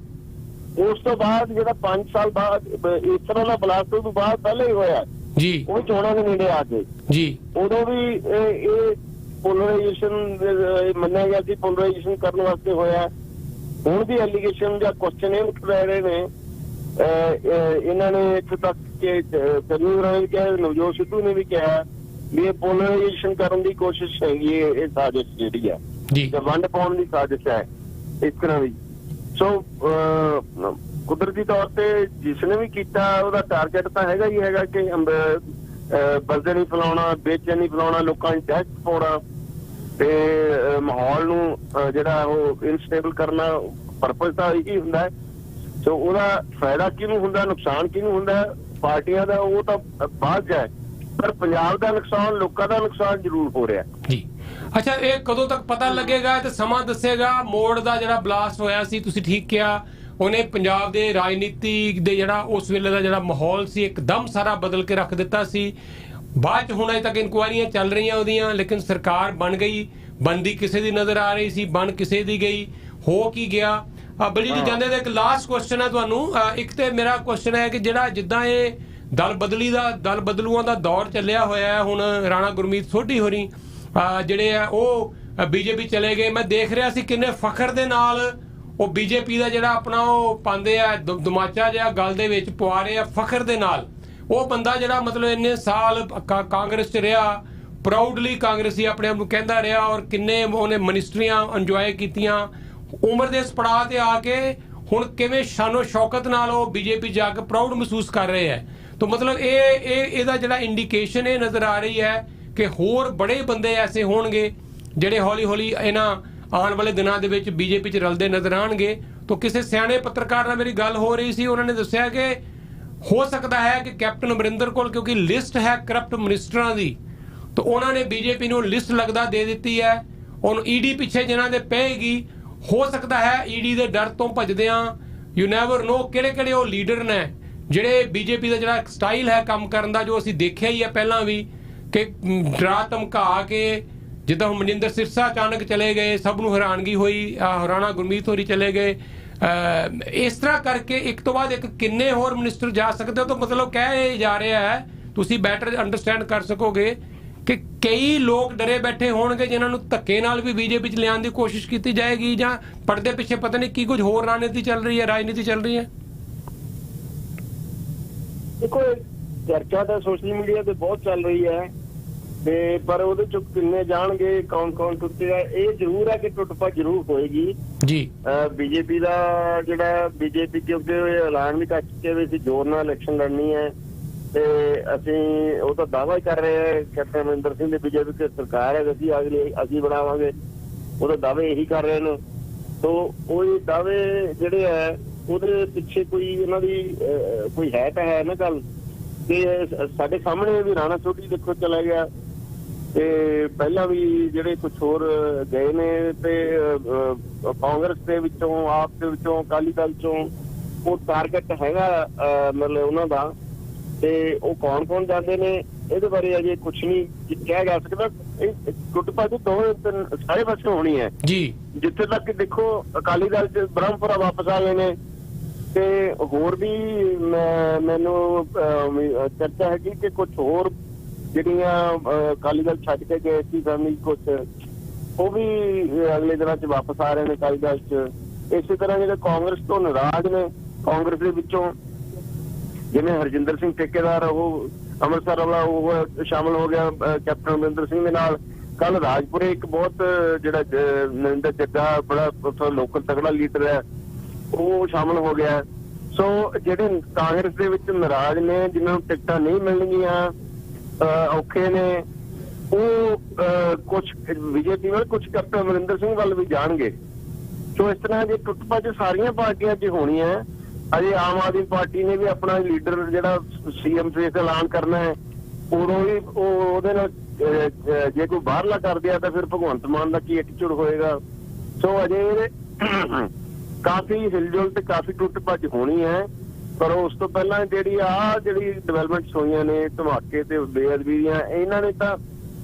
ਉਸ ਤੋਂ ਬਾਅਦ ਜਿਹੜਾ 5 ਸਾਲ ਬਾਅਦ ਇਸ ਤਰ੍ਹਾਂ ਦਾ ਬਲਾਸਟ ਤੋਂ ਬਾਅਦ ਪਹਿਲਾਂ ਹੀ ਹੋਇਆ ਜੀ, ਉਹ ਚੋਣਾਂ ਦੇ ਨੇੜੇ ਆ ਕੇ ਜੀ। ਉਦੋਂ ਵੀ ਇਹ ਪੋਲਰਾਈਜੇਸ਼ਨ ਮੰਨਿਆ ਗਿਆ ਸੀ, ਪੋਲਰਾਈਜੇਸ਼ਨ ਕਰਨ ਵਾਸਤੇ ਹੋਇਆ। ਹੁਣ ਵੀ ਐਲੀਗੇਸ਼ਨ ਜਾਂ ਕੁਐਸਚਨ ਇਹ ਉੱਠ ਰਹੇ ਨੇ, ਇਹਨਾਂ ਨੇ ਇੱਥੇ ਤੱਕ ਕਿ ਤਰਨਜੀਤ ਰਾਏ ਨੇ ਕਿਹਾ, ਨਵਜੋਤ ਸਿੱਧੂ ਨੇ ਵੀ ਕਿਹਾ ਵੀ ਇਹ ਪੋਲਰਾਈਜੇਸ਼ਨ ਕਰਨ ਦੀ ਕੋਸ਼ਿਸ਼ ਹੈਗੀ, ਇਹ ਸਾਜ਼ਿਸ਼ ਜਿਹੜੀ ਹੈ ਵੰਡ ਪਾਉਣ ਦੀ ਸਾਜ਼ਿਸ਼ ਹੈ ਇਸ ਤਰ੍ਹਾਂ ਦੀ। ਸੋ ਕੁਦਰਤੀ ਤੌਰ ਤੇ ਜਿਸਨੇ ਵੀ ਕੀਤਾ ਉਹਦਾ ਟਾਰਗੇਟ ਤਾਂ ਹੈਗਾ ਹੀ ਹੈਗਾ ਕਿ ਬਲਦੇ ਨਹੀਂ ਫੈਲਾਉਣਾ, ਬੇਚੈਨੀ ਫੈਲਾਉਣਾ, ਲੋਕਾਂ ਦੀ ਦਹਿਸ਼ਤ ਪਾਉਣਾ ਤੇ ਮਾਹੌਲ ਨੂੰ ਜਿਹੜਾ ਉਹ ਇਨਸਟੇਬਲ ਕਰਨਾ। ਪਰਪਸ ਤਾਂ ਇਹੀ ਹੁੰਦਾ ਹੈ। ਸੋ ਉਹਦਾ ਫਾਇਦਾ ਕਿਹਨੂੰ ਹੁੰਦਾ, ਨੁਕਸਾਨ ਕਿਹਨੂੰ ਹੁੰਦਾ, ਪਾਰਟੀਆਂ ਦਾ ਉਹ ਤਾਂ ਬਾਅਦ ਹੈ, ਪਰ ਪੰਜਾਬ ਦਾ ਨੁਕਸਾਨ, ਲੋਕਾਂ ਦਾ ਨੁਕਸਾਨ ਜ਼ਰੂਰ ਹੋ ਰਿਹਾ ਜੀ। ਅੱਛਾ, ਇਹ ਕਦੋਂ ਤੱਕ ਪਤਾ ਲੱਗੇਗਾ ਤੇ ਸਮਾਂ ਦੱਸੇਗਾ? ਮੋੜ ਦਾ ਜਿਹੜਾ ਬਲਾਸਟ ਹੋਇਆ ਸੀ, ਤੁਸੀਂ ਠੀਕ ਕਿਹਾ, ਉਹਨੇ ਪੰਜਾਬ ਦੇ ਰਾਜਨੀਤੀ ਦੇ ਜਿਹੜਾ ਉਸ ਵੇਲੇ ਦਾ ਜਿਹੜਾ ਮਾਹੌਲ ਸੀ ਇੱਕਦਮ ਸਾਰਾ ਬਦਲ ਕੇ ਰੱਖ ਦਿੱਤਾ ਸੀ। ਬਾਅਦ ਚ ਹੁਣ ਅਜੇ ਤੱਕ ਇਨਕੁਆਇਰੀਆਂ ਚੱਲ ਰਹੀਆਂ ਉਹਦੀਆਂ, ਲੇਕਿਨ ਸਰਕਾਰ ਬਣ ਗਈ, ਬਣਦੀ ਕਿਸੇ ਦੀ ਨਜ਼ਰ ਆ ਰਹੀ ਸੀ, ਬਣ ਕਿਸੇ ਦੀ ਗਈ, ਹੋ ਕੀ ਗਿਆ। ਬਲਜੀਤ ਜਾਂਦੇ ਦਾ ਇੱਕ ਲਾਸਟ ਕੁਐਸਚਨ ਹੈ ਤੁਹਾਨੂੰ। ਇੱਕ ਤੇ ਮੇਰਾ ਕੁਐਸਚਨ ਹੈ ਕਿ ਜਿਹੜਾ ਜਿੱਦਾਂ ਇਹ ਦਲ ਬਦਲੂਆਂ ਦਾ ਦੌਰ ਚੱਲਿਆ ਹੋਇਆ ਹੈ, ਹੁਣ ਰਾਣਾ ਗੁਰਮੀਤ ਸੋਢੀ ਹੋਰੀ ਜਿਹੜੇ ਆ ਉਹ ਬੀਜੇਪੀ ਚਲੇ ਗਏ। ਮੈਂ ਦੇਖ ਰਿਹਾ ਸੀ ਕਿੰਨੇ ਫਖਰ ਦੇ ਨਾਲ ਉਹ ਬੀਜੇਪੀ ਦਾ ਜਿਹੜਾ ਆਪਣਾ ਉਹ ਪਾਉਂਦੇ ਆ ਦਮਾਚਾ ਜਿਹਾ ਗਲ ਦੇ ਵਿੱਚ ਪਵਾ ਰਹੇ ਆ ਫਖਰ ਦੇ ਨਾਲ। ਉਹ ਬੰਦਾ ਜਿਹੜਾ ਮਤਲਬ ਇੰਨੇ ਸਾਲ ਕਾਂਗਰਸ 'ਚ ਰਿਹਾ, ਪ੍ਰਾਊਡਲੀ ਕਾਂਗਰਸੀ ਆਪਣੇ ਆਪ ਨੂੰ ਕਹਿੰਦਾ ਰਿਹਾ, ਔਰ ਕਿੰਨੇ ਉਹਨੇ ਮਿਨਿਸਟਰੀਆਂ ਇੰਜੋਏ ਕੀਤੀਆਂ। ਉਮਰ ਦੇ ਇਸ ਪੜਾਅ ਤੇ ਆ ਕੇ ਹੁਣ ਕਿਵੇਂ ਸ਼ਾਨੋ ਸ਼ੌਕਤ ਨਾਲ ਉਹ ਬੀਜੇਪੀ ਜਾ ਕੇ ਪ੍ਰਾਊਡ ਮਹਿਸੂਸ ਕਰ ਰਹੇ ਹੈ। ਤਾਂ ਮਤਲਬ ਇਹਦਾ ਜਿਹੜਾ ਇੰਡੀਕੇਸ਼ਨ ਇਹ ਨਜ਼ਰ ਆ ਰਹੀ ਹੈ ਕਿ ਹੋਰ ਬੜੇ ਬੰਦੇ ਐਸੇ ਹੋਣਗੇ ਜਿਹੜੇ ਹੌਲੀ ਹੌਲੀ ਇਹਨਾਂ ਆਉਣ ਵਾਲੇ ਦਿਨਾਂ ਦੇ ਵਿੱਚ ਬੀਜੇਪੀ 'ਚ ਰਲਦੇ ਨਜ਼ਰ ਆਉਣਗੇ। ਤਾਂ ਕਿਸੇ ਸਿਆਣੇ ਪੱਤਰਕਾਰ ਨਾਲ ਮੇਰੀ ਗੱਲ ਹੋ ਰਹੀ ਸੀ, ਉਹਨਾਂ ਨੇ ਦੱਸਿਆ ਕਿ ਹੋ ਸਕਦਾ ਹੈ ਕਿ ਕੈਪਟਨ ਅਮਰਿੰਦਰ ਕੋਲ ਕਿਉਂਕਿ ਲਿਸਟ ਹੈ ਕਰਪਟ ਮਿਨਿਸਟਰਾਂ ਦੀ, ਤਾਂ ਉਹਨਾਂ ਨੇ ਬੀਜੇਪੀ ਨੂੰ ਲਿਸਟ ਲੱਗਦਾ ਦੇ ਦਿੱਤੀ ਹੈ। ਉਹਨੂੰ ਈਡੀ ਪਿੱਛੇ ਜਿਨ੍ਹਾਂ ਦੇ ਪਏਗੀ, ਹੋ ਸਕਦਾ ਹੈ ਈਡੀ ਦੇ ਡਰ ਤੋਂ ਭੱਜਦਿਆਂ ਯੂ ਨੈਵਰ ਨੋ ਕਿਹੜੇ ਉਹ ਲੀਡਰ ਨੇ ਜਿਹੜੇ ਬੀਜੇਪੀ ਦਾ ਜਿਹੜਾ ਸਟਾਈਲ ਹੈ ਕੰਮ ਕਰਨ ਦਾ, ਜੋ ਅਸੀਂ ਦੇਖਿਆ ਹੀ ਹੈ ਪਹਿਲਾਂ ਵੀ ਕਿ ਡਰਾ ਧਮਕਾ ਕੇ, ਜਿੱਦਾਂ ਹੁਣ ਮਨਿੰਦਰ ਸਿਰਸਾ ਅਚਾਨਕ ਚਲੇ ਗਏ, ਸਭ ਨੂੰ ਹੈਰਾਨਗੀ ਹੋਈ, ਰਾਣਾ ਗੁਰਮੀਤ ਹੋਰੀ ਚਲੇ ਗਏ। ਇਸ ਤਰ੍ਹਾਂ ਕਰਕੇ ਇੱਕ ਤੋਂ ਬਾਅਦ ਇੱਕ ਕਿੰਨੇ ਹੋਰ ਮਿਨਿਸਟਰ ਜਾ ਸਕਦੇ ਹੋ। ਤਾਂ ਮਤਲਬ ਕਹਿ ਜਾ ਰਿਹਾ ਹੈ, ਤੁਸੀਂ ਬੈਟਰ ਅੰਡਰਸਟੈਂਡ ਕਰ ਸਕੋਗੇ ਕਿ ਕਈ ਲੋਕ ਡਰੇ ਬੈਠੇ ਹੋਣਗੇ ਜਿਨ੍ਹਾਂ ਨੂੰ ਧੱਕੇ ਨਾਲ ਵੀ ਬੀਜੇਪੀ 'ਚ ਲਿਆਉਣ ਦੀ ਕੋਸ਼ਿਸ਼ ਕੀਤੀ ਜਾਏਗੀ, ਜਾਂ ਪਰਦੇ ਪਿੱਛੇ ਪਤਾ ਨਹੀਂ ਕੀ ਕੁਝ ਹੋਰ ਰਾਜਨੀਤੀ ਚੱਲ ਰਹੀ ਹੈ, ਰਾਜਨੀਤੀ ਚੱਲ ਰਹੀ ਹੈ। ਦੇਖੋ, ਚਰਚਾ ਤਾਂ ਸੋਸ਼ਲ ਮੀਡੀਆ ਤੇ ਬਹੁਤ ਚੱਲ ਰਹੀ ਹੈ ਤੇ ਪਰ ਉਹਦੇ ਚੋਂ ਕਿੰਨੇ ਜਾਣਗੇ, ਕੌਣ ਟੁੱਟੇਗਾ, ਇਹ ਜ਼ਰੂਰ ਹੈ ਕਿ ਟੁੱਟ ਭੱਜ ਜ਼ਰੂਰ ਹੋਏਗੀ ਜੀ। ਬੀਜੇਪੀ ਦਾ ਜਿਹੜਾ ਬੀਜੇਪੀ ਕਿਉਂਕਿ ਐਲਾਨ ਵੀ ਕਰ ਚੁੱਕੇ ਵੀ ਅਸੀਂ ਜ਼ੋਰ ਨਾਲ ਇਲੈਕਸ਼ਨ ਲੜਨੀ ਹੈ ਤੇ ਅਸੀਂ ਉਹ ਤਾਂ ਦਾਅਵਾ ਹੀ ਕਰ ਰਹੇ ਹੈ ਕੈਪਟਨ ਅਮਰਿੰਦਰ ਸਿੰਘ ਦੀ ਬੀਜੇਪੀ ਦੀ ਸਰਕਾਰ ਹੈ, ਅਸੀਂ ਬਣਾਵਾਂਗੇ, ਉਹ ਤਾਂ ਦਾਅਵੇ ਇਹੀ ਕਰ ਰਹੇ ਨੇ। ਤੋ ਉਹ ਦਾਅਵੇ ਜਿਹੜੇ ਹੈ ਉਹਦੇ ਪਿੱਛੇ ਕੋਈ ਉਹਨਾਂ ਦੀ ਕੋਈ ਹੈ ਤਾਂ ਹੈ ਨਾ ਗੱਲ। ਤੇ ਸਾਡੇ ਸਾਹਮਣੇ ਵੀ ਰਾਣਾ ਸੋਢੀ ਦੇਖੋ ਚਲਾ ਗਿਆ ਤੇ ਪਹਿਲਾਂ ਵੀ ਜਿਹੜੇ ਕੁਛ ਹੋਰ ਗਏ ਨੇ ਤੇ ਕਾਂਗਰਸ ਦੇ ਵਿੱਚੋਂ, ਆਪ ਦੇ ਵਿੱਚੋਂ, ਅਕਾਲੀ ਦਲ ਚੋਂ ਉਹ ਟਾਰਗੇਟ ਹੈਗਾ ਮਤਲਬ ਉਹਨਾਂ ਦਾ। ਤੇ ਉਹ ਕੌਣ ਜਾਂਦੇ ਨੇ ਇਹਦੇ ਬਾਰੇ ਅਜੇ ਕੁਛ ਨਹੀਂ ਕਿਹਾ ਜਾ ਸਕਦਾ। ਇਹ ਟੁੱਟ ਭੱਜ ਸਾਰੇ ਪਾਸੇ ਹੋਣੀ ਹੈ ਜੀ। ਜਿੱਥੇ ਤੱਕ ਦੇਖੋ ਅਕਾਲੀ ਦਲ ਚ ਬ੍ਰਹਮਪੁਰਾ ਵਾਪਸ ਆ ਗਏ ਨੇ ਤੇ ਹੋਰ ਵੀ ਮੈਨੂੰ ਚਰਚਾ ਹੈਗੀ ਕਿ ਕੁਛ ਹੋਰ ਜਿਹੜੀਆਂ ਅਕਾਲੀ ਦਲ ਛੱਡ ਕੇ ਗਏ ਸੀ ਫੈਮਿਲੀ, ਕੁਛ ਉਹ ਵੀ ਅਗਲੇ ਦਿਨਾਂ ਚ ਵਾਪਸ ਆ ਰਹੇ ਨੇ ਅਕਾਲੀ ਦਲ ਚ। ਇਸੇ ਤਰ੍ਹਾਂ ਜਿਹੜੇ ਕਾਂਗਰਸ ਤੋਂ ਨਾਰਾਜ਼ ਨੇ, ਕਾਂਗਰਸ ਦੇ ਵਿੱਚੋਂ ਜਿਵੇਂ ਹਰਜਿੰਦਰ ਸਿੰਘ ਠੇਕੇਦਾਰ ਉਹ ਅੰਮ੍ਰਿਤਸਰ ਵਾਲਾ ਉਹ ਸ਼ਾਮਲ ਹੋ ਗਿਆ ਕੈਪਟਨ ਅਮਰਿੰਦਰ ਸਿੰਘ ਦੇ ਨਾਲ। ਕੱਲ ਰਾਜਪੁਰੇ ਇੱਕ ਬਹੁਤ ਜਿਹੜਾ ਨਰਿੰਦਰ ਜੱਗਾ ਬੜਾ ਉੱਥੋਂ ਲੋਕਲ ਤਗੜਾ ਲੀਡਰ ਹੈ ਉਹ ਸ਼ਾਮਲ ਹੋ ਗਿਆ। ਸੋ ਜਿਹੜੇ ਕਾਂਗਰਸ ਦੇ ਵਿੱਚ ਨਾਰਾਜ਼ ਨੇ, ਜਿਨ੍ਹਾਂ ਨੂੰ ਟਿਕਟਾਂ ਨਹੀਂ ਮਿਲਣਗੀਆਂ, ਔਖੇ ਨੇ, ਉਹ ਕੁਝ ਬੀਜੇਪੀ ਵੱਲ, ਕੁਝ ਕੈਪਟਨ ਅਮਰਿੰਦਰ ਸਿੰਘ ਵੱਲ ਵੀ ਜਾਣਗੇ। ਸੋ ਇਸ ਤਰ੍ਹਾਂ ਜੇ ਟੁੱਟ ਭੱਜ ਸਾਰੀਆਂ ਪਾਰਟੀਆਂ 'ਚ ਹੋਣੀ ਹੈ। ਅਜੇ ਆਮ ਆਦਮੀ ਪਾਰਟੀ ਨੇ ਵੀ ਆਪਣਾ ਲੀਡਰ ਜਿਹੜਾ ਸੀਐਮ ਫੇਸ ਐਲਾਨ ਕਰਨਾ ਹੈ, ਉਦੋਂ ਵੀ ਉਹਦੇ ਨਾਲ ਜੇ ਕੋਈ ਬਾਹਰਲਾ ਕਰਦੇ ਆ ਤਾਂ ਫਿਰ ਭਗਵੰਤ ਮਾਨ ਦਾ ਕੀ ਐਟੀਟਿਊਡ ਹੋਏਗਾ। ਸੋ ਅਜੇ ਕਾਫੀ ਹਿਲਜੁਲ ਤੇ ਕਾਫੀ ਟੁੱਟ ਭੱਜ ਹੋਣੀ ਹੈ। ਪਰ ਉਸ ਤੋਂ ਪਹਿਲਾਂ ਜਿਹੜੀ ਡਿਵੈਲਪਮੈਂਟਸ ਹੋਈਆਂ ਨੇ, ਧਮਾਕੇ ਤੇ ਬੇਅਦਬੀ ਦੀਆਂ, ਇਹਨਾਂ ਨੇ ਤਾਂ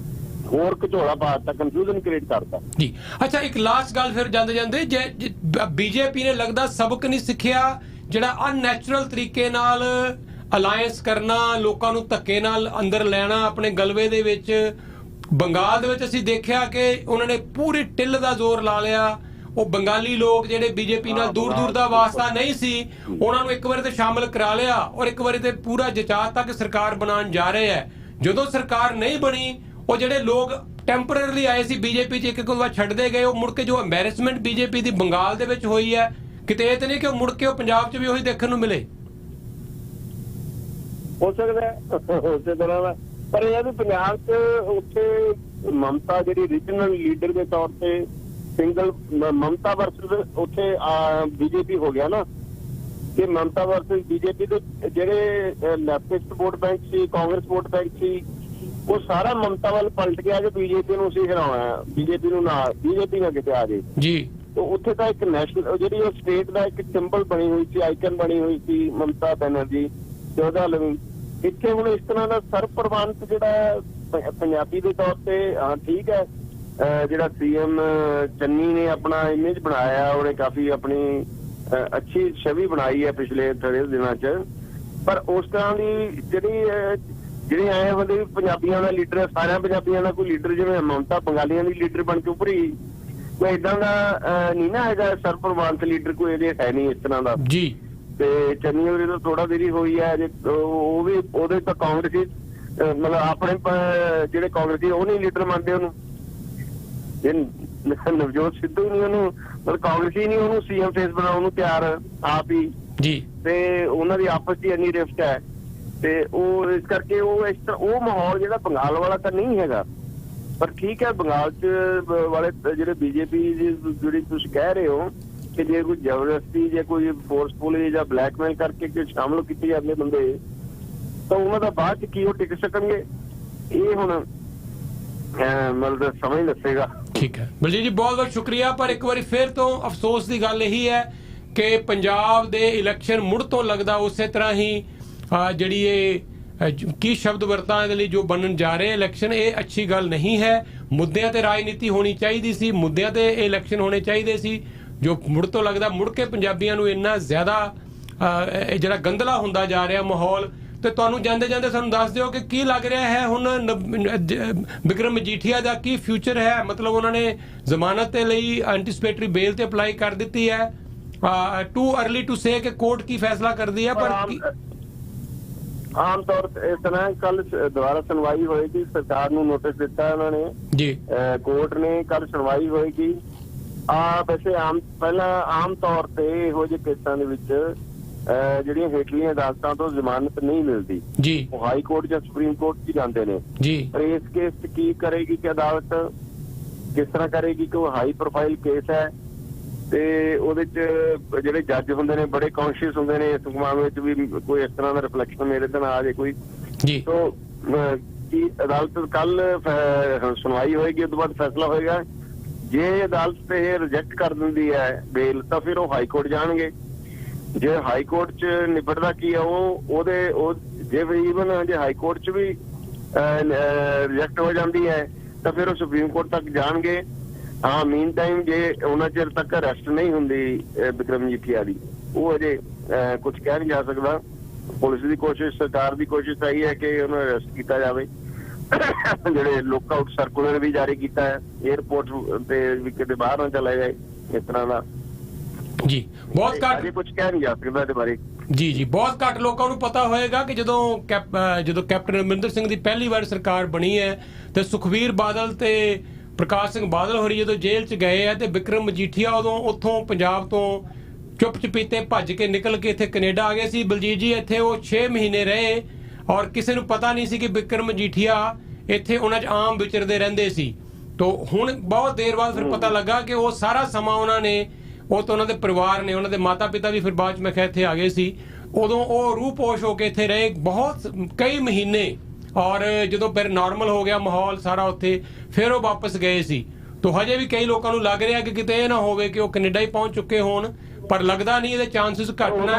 ਹੋਰ ਘਚੋਲਾ ਪਾ ਦਿੱਤਾ, ਕਨਫਿਊਜ਼ਨ ਕ੍ਰੀਏਟ ਕਰਤਾ ਜੀ। ਅੱਛਾ, ਇੱਕ ਲਾਸਟ ਗੱਲ ਫਿਰ ਜਾਂਦੇ ਜਾਂਦੇ, ਜੇ ਬੀਜੇਪੀ ਨੇ ਲੱਗਦਾ ਸਬਕ ਨਹੀਂ ਸਿੱਖਿਆ, ਜਿਹੜਾ ਅਨਨੈਚੁਰਲ ਤਰੀਕੇ ਨਾਲ ਅਲਾਇੰਸ ਕਰਨਾ, ਲੋਕਾਂ ਨੂੰ ਧੱਕੇ ਨਾਲ ਅੰਦਰ ਲੈਣਾ ਆਪਣੇ ਗਲਵੇ ਦੇ ਵਿੱਚ। ਬੰਗਾਲ ਦੇ ਵਿੱਚ ਅਸੀਂ ਦੇਖਿਆ ਕਿ ਉਹਨਾਂ ਨੇ ਪੂਰੀ ਟਿੱਲ ਦਾ ਜ਼ੋਰ ਲਾ ਲਿਆ। ਉਹ ਬੰਗਾਲੀ ਲੋਕ ਜਿਹੜੇ ਬੀਜੇਪੀ ਨਾਲ ਦੂਰ ਦੂਰ ਦਾ ਵਾਸਤਾ ਨਹੀਂ ਸੀ, ਉਹਨਾਂ ਨੂੰ ਇੱਕ ਵਾਰੀ ਤੇ ਸ਼ਾਮਲ ਕਰਾ ਲਿਆ ਔਰ ਇੱਕ ਵਾਰੀ ਤੇ ਪੂਰਾ ਜਚਾਤਾ ਕਿ ਸਰਕਾਰ ਬਣਾਉਣ ਜਾ ਰਹੇ ਹੈ। ਜਦੋਂ ਸਰਕਾਰ ਨਹੀਂ ਬਣੀ, ਉਹ ਜਿਹੜੇ ਲੋਕ ਟੈਂਪਰੇਰੀ ਆਏ ਸੀ ਬੀਜੇਪੀ 'ਚ, ਇੱਕ ਵਾਰ ਛੱਡਦੇ ਗਏ। ਉਹ ਮੁੜ ਕੇ ਜੋ ਐਮਬੈਰਸਮੈਂਟ ਬੀਜੇਪੀ ਦੀ ਬੰਗਾਲ ਦੇ ਵਿੱਚ ਹੋਈ ਹੈ, ਕਿਤੇ ਇਹ ਤੇ ਨਹੀਂ ਕਿ ਉਹ ਮੁੜ ਕੇ ਉਹ ਪੰਜਾਬ 'ਚ ਵੀ ਉਹੀ ਦੇਖਣ ਨੂੰ ਮਿਲੇ। ਹੋ ਸਕਦਾ ਉਸੇ ਤਰ੍ਹਾਂ ਦਾ, ਪਰ ਇਹ ਵੀ ਪੰਜਾਬ 'ਚ ਉੱਥੇ ਮਮਤਾ ਜਿਹੜੀ ਰੀਜਨਲ ਲੀਡਰ ਦੇ ਤੌਰ ਤੇ ਸਿੰਗਲ ਮਮਤਾ ਵਰਸਸ ਉੱਥੇ ਬੀਜੇਪੀ ਹੋ ਗਿਆ ਨਾ, ਕਿ ਮਮਤਾ ਵਰਸਸ ਬੀਜੇਪੀ ਦੇ ਜਿਹੜੇ ਲੈਫਟਿਸਟ ਵੋਟ ਬੈਂਕ ਸੀ, ਕਾਂਗਰਸ ਵੋਟ ਬੈਂਕ ਸੀ, ਉਹ ਸਾਰਾ ਮਮਤਾ ਵੱਲ ਪਲਟ ਗਿਆ ਕਿ ਬੀਜੇਪੀ ਨੂੰ ਅਸੀਂ ਹਰਾਉਣਾ, ਬੀਜੇਪੀ ਨੂੰ ਨਾ, ਬੀਜੇਪੀ ਨਾ ਕਿਤੇ ਆ ਜੇ ਜੀ। ਉੱਥੇ ਤਾਂ ਇੱਕ ਨੈਸ਼ਨਲ ਜਿਹੜੀ ਉਹ ਸਟੇਟ ਦਾ ਇੱਕ ਸਿੰਬਲ ਬਣੀ ਹੋਈ ਸੀ, ਆਈਕਨ ਬਣੀ ਹੋਈ ਸੀ ਮਮਤਾ ਬੈਨਰਜੀ 14 ਇੱਥੇ ਹੁਣ ਇਸ ਤਰ੍ਹਾਂ ਦਾ ਸਰਪ੍ਰਵਾਨਤ ਜਿਹੜਾ ਪੰਜਾਬੀ ਦੇ ਤੌਰ ਤੇ ਠੀਕ ਹੈ। ਜਿਹੜਾ ਸੀਐਮ ਚੰਨੀ ਨੇ ਆਪਣਾ ਇਮੇਜ ਬਣਾਇਆ, ਉਹਨੇ ਕਾਫੀ ਆਪਣੀ ਅੱਛੀ ਛਵੀ ਬਣਾਈ ਹੈ ਪਿਛਲੇ ਥੋੜੇ ਦਿਨਾਂ 'ਚ। ਪਰ ਉਸ ਤਰ੍ਹਾਂ ਦੀ ਜਿਹੜੇ ਆਏ ਹੁੰਦੇ ਪੰਜਾਬੀਆਂ ਦਾ ਲੀਡਰ, ਸਾਰਿਆਂ ਪੰਜਾਬੀਆਂ ਦਾ ਕੋਈ ਲੀਡਰ, ਜਿਵੇਂ ਮਮਤਾ ਬੰਗਾਲੀਆਂ ਦੀ ਲੀਡਰ ਬਣ ਕੇ ਉੱਭਰੀ, ਕੋਈ ਏਦਾਂ ਦਾ ਨਹੀਂ ਨਾ ਹੈਗਾ ਸਰਪ੍ਰਵਾਨਤ ਲੀਡਰ, ਕੋਈ ਇਹਦੇ ਹੈ ਨਹੀਂ ਇਸ ਤਰ੍ਹਾਂ ਦਾ ਜੀ। ਤੇ ਚੰਨੀ ਉਹਦੇ ਤੋਂ ਥੋੜਾ ਦੇਰੀ ਹੋਈ ਹੈ, ਉਹ ਵੀ ਉਹਦੇ ਤਾਂ ਕਾਂਗਰਸੀ ਮਤਲਬ ਆਪਣੇ ਜਿਹੜੇ ਕਾਂਗਰਸੀ ਉਹ ਨਹੀਂ ਲੀਡਰ ਮੰਨਦੇ ਉਹਨੂੰ। ਨਵਜੋਤ ਸਿੱਧੂ ਨਹੀਂ ਉਹਨੂੰ, ਮਤਲਬ ਕਾਂਗਰਸੀ ਨਹੀਂ ਉਹਨੂੰ ਸੀਐਮ ਫੇਸ ਬਣਾਉਣ ਨੂੰ ਤਿਆਰ ਆਪ ਹੀ ਜੀ। ਤੇ ਉਹਨਾਂ ਦੀ ਆਪਸ ਦੀ ਇੰਨੀ ਰਿਫਟ ਹੈ, ਤੇ ਉਹ ਇਸ ਕਰਕੇ ਉਹ ਇਸ ਤਰ੍ਹਾਂ ਉਹ ਮਾਹੌਲ ਜਿਹੜਾ ਬੰਗਾਲ ਵਾਲਾ ਤਾਂ ਨਹੀਂ ਹੈਗਾ। ਪਰ ਠੀਕ ਹੈ, ਬੰਗਾਲ 'ਚ ਵਾਲੇ ਜਿਹੜੇ ਬੀਜੇਪੀ ਜਿਹੜੀ ਤੁਸੀਂ ਕਹਿ ਰਹੇ ਹੋ ਕਿ ਜੇ ਕੋਈ ਜ਼ਬਰਦਸਤੀ ਜਾਂ ਕੋਈ ਫੋਰਸਫੁਲੀ ਜਾਂ ਬਲੈਕਮੇਲ ਕਰਕੇ ਸ਼ਾਮਲ ਕੀਤੇ ਜਾਂਦੇ ਬੰਦੇ, ਤਾਂ ਉਹਨਾਂ ਦਾ ਬਾਅਦ 'ਚ ਕੀ ਉਹ ਟਿਕ ਸਕਣਗੇ, ਇਹ ਹੁਣ ਮਤਲਬ ਸਮਝ ਦੱਸੇਗਾ। ਠੀਕ ਹੈ ਬਲਜੀਤ ਜੀ, ਬਹੁਤ ਬਹੁਤ ਸ਼ੁਕਰੀਆ। ਪਰ ਇੱਕ ਵਾਰੀ ਫਿਰ ਤੋਂ ਅਫਸੋਸ ਦੀ ਗੱਲ ਇਹੀ ਹੈ ਕਿ ਪੰਜਾਬ ਦੇ ਇਲੈਕਸ਼ਨ ਮੁੜ ਤੋਂ ਲੱਗਦਾ ਉਸੇ ਤਰ੍ਹਾਂ ਹੀ ਜਿਹੜੀ ਇਹ ਕੀ ਸ਼ਬਦ ਵਰਤਾਂ ਇਹਦੇ ਲਈ ਜੋ ਬਣਨ ਜਾ ਰਹੇ ਇਲੈਕਸ਼ਨ, ਇਹ ਅੱਛੀ ਗੱਲ ਨਹੀਂ ਹੈ। ਮੁੱਦਿਆਂ ਤੇ ਰਾਜਨੀਤੀ ਹੋਣੀ ਚਾਹੀਦੀ ਸੀ, ਮੁੱਦਿਆਂ ਤੇ ਇਹ ਇਲੈਕਸ਼ਨ ਹੋਣੇ ਚਾਹੀਦੇ ਸੀ। ਜੋ ਮੁੜ ਤੋਂ ਲੱਗਦਾ ਮੁੜ ਕੇ ਪੰਜਾਬੀਆਂ ਨੂੰ ਇੰਨਾ ਜ਼ਿਆਦਾ ਜਿਹੜਾ ਗੰਦਲਾ ਹੁੰਦਾ ਜਾ ਰਿਹਾ ਮਾਹੌਲ। ਤੇ ਤੁਹਾਨੂੰ ਜਾਂਦੇ ਜਾਂਦੇ ਸਾਨੂੰ ਦੱਸ ਦਿਓ ਕਿ ਕੀ ਲੱਗ ਰਿਹਾ ਹੈ ਹੁਣ ਬਿਕਰਮ ਮਜੀਠੀਆ ਦਾ ਕੀ ਫਿਊਚਰ ਹੈ। ਮਤਲਬ ਉਹਨਾਂ ਨੇ ਜ਼ਮਾਨਤ ਦੇ ਲਈ ਐਂਟੀਸਪੇਟਰੀ ਬੇਲ ਤੇ ਅਪਲਾਈ ਕਰ ਦਿੱਤੀ ਹੈ। ਟੂ ਅਰਲੀ ਟੂ ਸੇ ਕਿ ਕੋਰਟ ਕੀ ਫੈਸਲਾ ਕਰਦੀ ਹੈ, ਪਰ ਆਮ ਤੌਰ ਤੇ ਇਸ ਤਰ੍ਹਾਂ ਕੱਲ ਦੁਬਾਰਾ ਸੁਣਵਾਈ ਹੋਏਗੀ। ਸਰਕਾਰ ਨੂੰ ਨੋਟਿਸ ਦਿੱਤਾ ਉਹਨਾਂ ਨੇ ਜੀ, ਕੋਰਟ ਨੇ, ਕੱਲ ਸੁਣਵਾਈ ਹੋਏਗੀ। ਵੈਸੇ ਪਹਿਲਾਂ ਆਮ ਤੌਰ ਤੇ ਇਹੋ ਜਿਹੇ ਕੇਸਾਂ ਦੇ ਵਿੱਚ ਜਿਹੜੀਆਂ ਹੇਠਲੀਆਂ ਅਦਾਲਤਾਂ ਤੋਂ ਜ਼ਮਾਨਤ ਨਹੀਂ ਮਿਲਦੀ ਜੀ, ਉਹ ਹਾਈ ਕੋਰਟ ਜਾਂ ਸੁਪਰੀਮ ਕੋਰਟ 'ਚ ਜਾਂਦੇ ਨੇ ਜੀ। ਪਰ ਇਸ ਕੇਸ 'ਚ ਕੀ ਕਰੇਗੀ ਕਿ ਅਦਾਲਤ ਕਿਸ ਤਰ੍ਹਾਂ ਕਰੇਗੀ ਕਿ ਉਹ ਹਾਈ ਪ੍ਰੋਫਾਈਲ ਕੇਸ ਹੈ ਤੇ ਉਹਦੇ 'ਚ ਜਿਹੜੇ ਜੱਜ ਹੁੰਦੇ ਨੇ ਬੜੇ ਕੌਨਸ਼ੀਅਸ ਹੁੰਦੇ ਨੇ ਇਸ ਮਾਮਲੇ ਵਿੱਚ ਵੀ ਕੋਈ ਇਸ ਤਰ੍ਹਾਂ ਦਾ ਰਿਫਲੈਕਸ਼ਨ ਮੇਰੇ ਤੇ ਨਾ ਆ ਜਾਏ ਕੋਈ ਜੀ। ਤੋਂ ਕੀ ਅਦਾਲਤ ਕੱਲ ਸੁਣਵਾਈ ਹੋਏਗੀ, ਉਸ ਤੋਂ ਬਾਅਦ ਫੈਸਲਾ ਹੋਏਗਾ। ਜੇ ਅਦਾਲਤ ਤੇ ਰਿਜੈਕਟ ਕਰ ਦਿੰਦੀ ਹੈ ਬੇਲ ਤਾਂ ਫਿਰ ਉਹ ਹਾਈ ਕੋਰਟ ਜਾਣਗੇ। ਜੇ ਹਾਈ ਕੋਰਟ 'ਚ ਨਿਬੜਦਾ ਕੀ ਹੈ ਜੇ ਈਵਨ ਜੇ ਹਾਈ ਕੋਰਟ 'ਚ ਵੀ ਰਿਜੈਕਟ ਹੋ ਜਾਂਦੀ ਹੈ ਤਾਂ ਫਿਰ ਉਹ ਸੁਪਰੀਮ ਕੋਰਟ ਤੱਕ ਜਾਣਗੇ। ਹਾਂ, ਮੀਨ ਟਾਈਮ ਜੇ ਉਹਨਾਂ ਚਿਰ ਤੱਕ ਅਰੈਸਟ ਨਹੀਂ ਹੁੰਦੀ ਬਿਕਰਮ ਮਜੀਠੀਆ ਦੀ, ਉਹ ਅਜੇ ਕੁਝ ਕਹਿ ਨਹੀਂ ਜਾ ਸਕਦਾ। ਪੁਲਿਸ ਦੀ ਕੋਸ਼ਿਸ਼, ਸਰਕਾਰ ਦੀ ਕੋਸ਼ਿਸ਼ ਆਈ ਹੈ ਕਿ ਉਹਨੂੰ ਅਰੈਸਟ ਕੀਤਾ ਜਾਵੇ। ਜਿਹੜੇ ਲੁੱਕ ਆਊਟ ਸਰਕੂਲਰ ਵੀ ਜਾਰੀ ਕੀਤਾ ਹੈ, ਏਅਰਪੋਰਟ ਤੇ ਵੀ ਕਿਤੇ ਬਾਹਰ ਨਾ ਚਲੇ ਜਾਏ ਇਸ ਤਰ੍ਹਾਂ ਦਾ ਜੀ। ਬਹੁਤ ਘੱਟ ਕੁਝ ਕਹਿ ਨਹੀਂ ਜਾ ਸਕਦਾ ਇਹਦੇ ਬਾਰੇ ਜੀ। ਜੀ ਬਹੁਤ ਘੱਟ ਲੋਕਾਂ ਨੂੰ ਪਤਾ ਹੋਏਗਾ ਕਿ ਜਦੋਂ ਕੈਪਟਨ ਅਮਰਿੰਦਰ ਸਿੰਘ ਦੀ ਪਹਿਲੀ ਵਾਰ ਸਰਕਾਰ ਬਣੀ ਹੈ ਤੇ ਸੁਖਬੀਰ ਬਾਦਲ ਤੇ ਪ੍ਰਕਾਸ਼ ਸਿੰਘ ਬਾਦਲ ਹੋਰੀ ਜਦੋਂ ਜੇਲ੍ਹ 'ਚ ਗਏ ਆ ਤੇ ਬਿਕਰਮ ਮਜੀਠੀਆ ਉਦੋਂ ਉੱਥੋਂ ਪੰਜਾਬ ਤੋਂ ਚੁੱਪ ਚਪੀਤੇ ਭੱਜ ਕੇ ਨਿਕਲ ਕੇ ਇੱਥੇ ਕੈਨੇਡਾ ਆ ਗਏ ਸੀ। ਬਲਜੀਤ ਜੀ ਇੱਥੇ ਉਹ 6 ਮਹੀਨੇ ਰਹੇ ਔਰ ਕਿਸੇ ਨੂੰ ਪਤਾ ਨਹੀਂ ਸੀ ਕਿ ਵਿਕਰਮ ਮਜੀਠੀਆ ਇੱਥੇ ਉਹਨਾਂ 'ਚ ਆਮ ਵਿਚਰਦੇ ਰਹਿੰਦੇ ਸੀ। ਤੋ ਹੁਣ ਬਹੁਤ ਦੇਰ ਬਾਅਦ ਫਿਰ ਪਤਾ ਲੱਗਾ ਕਿ ਉਹ ਸਾਰਾ ਸਮਾਂ ਉਹਨਾਂ ਨੇ, ਉਹ ਤਾਂ ਉਹਨਾਂ ਦੇ ਪਰਿਵਾਰ ਨੇ, ਉਹਨਾਂ ਦੇ ਮਾਤਾ ਪਿਤਾ ਵੀ ਫਿਰ ਬਾਅਦ 'ਚ ਮੈਂ ਕਿਹਾ ਇੱਥੇ ਆ ਗਏ ਸੀ। ਉਦੋਂ ਉਹ ਰੂਪੋਸ਼ ਹੋ ਕੇ ਇੱਥੇ ਰਹੇ ਬਹੁਤ ਕਈ ਮਹੀਨੇ, ਔਰ ਜਦੋਂ ਫਿਰ ਨਾਰਮਲ ਹੋ ਗਿਆ ਮਾਹੌਲ ਸਾਰਾ ਉੱਥੇ, ਫਿਰ ਉਹ ਵਾਪਸ ਗਏ ਸੀ। ਤੋ ਹਜੇ ਵੀ ਕਈ ਲੋਕਾਂ ਨੂੰ ਲੱਗ ਰਿਹਾ ਕਿ ਕਿਤੇ ਇਹ ਨਾ ਹੋਵੇ ਕਿ ਉਹ ਕੈਨੇਡਾ ਹੀ ਪਹੁੰਚ ਚੁੱਕੇ ਹੋਣ, ਪਰ ਲੱਗਦਾ ਨਹੀਂ, ਇਹਦੇ ਚਾਂਸਸ ਘੱਟ ਨੇ।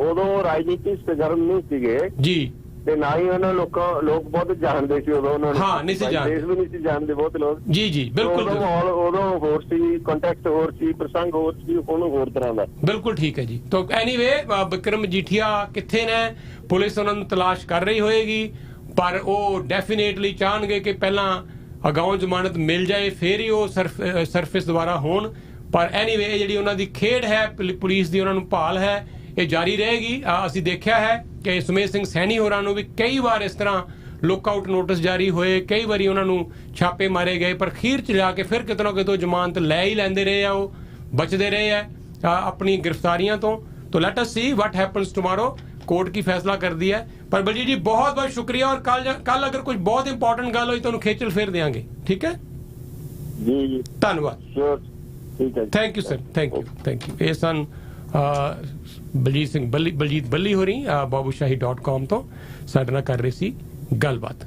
ਉਦੋਂ ਰਾਜਨੀਤੀ ਸਰਗਰਮ ਨਹੀਂ ਸੀਗੇ ਜੀ, ਤੇ ਨਾ ਹੀ ਉਹਨਾਂ ਲੋਕ ਬਹੁਤ ਜਾਣਦੇ ਸੀ ਉਦੋਂ ਉਹਨਾਂ ਨੂੰ। ਹਾਂ, ਨਹੀਂ ਸੀ ਜਾਣਦੇ, ਦੇਸ਼ ਵੀ ਨਹੀਂ ਸੀ ਜਾਣਦੇ ਬਹੁਤ ਲੋਕ। ਜੀ ਜੀ ਬਿਲਕੁਲ, ਉਦੋਂ ਹੋਰ ਸੀ, ਕੰਟੈਕਟ ਹੋਰ ਸੀ, ਪ੍ਰਸੰਗ ਹੋਰ ਸੀ, ਹੁਣ ਹੋਰ ਤਰ੍ਹਾਂ ਦਾ। ਬਿਲਕੁਲ ਠੀਕ ਹੈ ਜੀ। ਤੋ ਐਨੀਵੇ ਵਿਕਰਮ ਮਜੀਠੀਆ ਕਿੱਥੇ ਨੇ, ਪੁਲਿਸ ਉਹਨਾਂ ਨੂੰ ਤਲਾਸ਼ ਕਰ ਰਹੀ ਹੋਏਗੀ, ਪਰ ਉਹ ਡੈਫੀਨੇਟਲੀ ਚਾਹਣਗੇ ਕਿ ਪਹਿਲਾਂ ਅਗਾਊਂ ਜ਼ਮਾਨਤ ਮਿਲ ਜਾਏ ਫਿਰ ਹੀ ਉਹ ਸਰਫੇਸ ਦੁਬਾਰਾ ਹੋਣ। ਪਰ ਐਨੀਵੇ ਇਹ ਜਿਹੜੀ ਉਹਨਾਂ ਦੀ ਖੇਡ ਹੈ, ਪੁਲਿਸ ਦੀ ਉਹਨਾਂ ਨੂੰ ਭਾਲ ਹੈ, ਇਹ ਜਾਰੀ ਰਹੇਗੀ। ਅਸੀਂ ਦੇਖਿਆ ਹੈ ਕਿ ਸੁਮੇਧ ਸਿੰਘ ਸੈਣੀ ਹੋਰਾਂ ਨੂੰ ਵੀ ਕਈ ਵਾਰ ਇਸ ਤਰ੍ਹਾਂ ਲੁੱਕ-ਆਊਟ ਨੋਟਿਸ ਜਾਰੀ ਹੋਏ, ਕਈ ਵਾਰੀ ਉਹਨਾਂ ਨੂੰ ਛਾਪੇ ਮਾਰੇ ਗਏ, ਪਰ ਅਖੀਰ 'ਚ ਜਾ ਕੇ ਫਿਰ ਕਿਤੇ ਨਾ ਕਿਤੇ ਜ਼ਮਾਨਤ ਲੈ ਹੀ ਲੈਂਦੇ ਰਹੇ ਆ, ਉਹ ਬਚਦੇ ਰਹੇ ਆ ਆਪਣੀ ਗ੍ਰਿਫਤਾਰੀਆਂ ਤੋਂ। तो let us see what happens tomorrow, court की फैसला कर दिया है। पर बलजीत जी बहुत बहुत शुक्रिया, और कल अगर कुछ बहुत इंपॉर्टेंट गल हुई तो खेचल फेर देंगे, ठीक है जी जी, धन्यवाद, thank you sir, thank you. ये सन बलजीत बली हो रही बाबूशाही.com तो साडे नाल कर रही सी गलबात।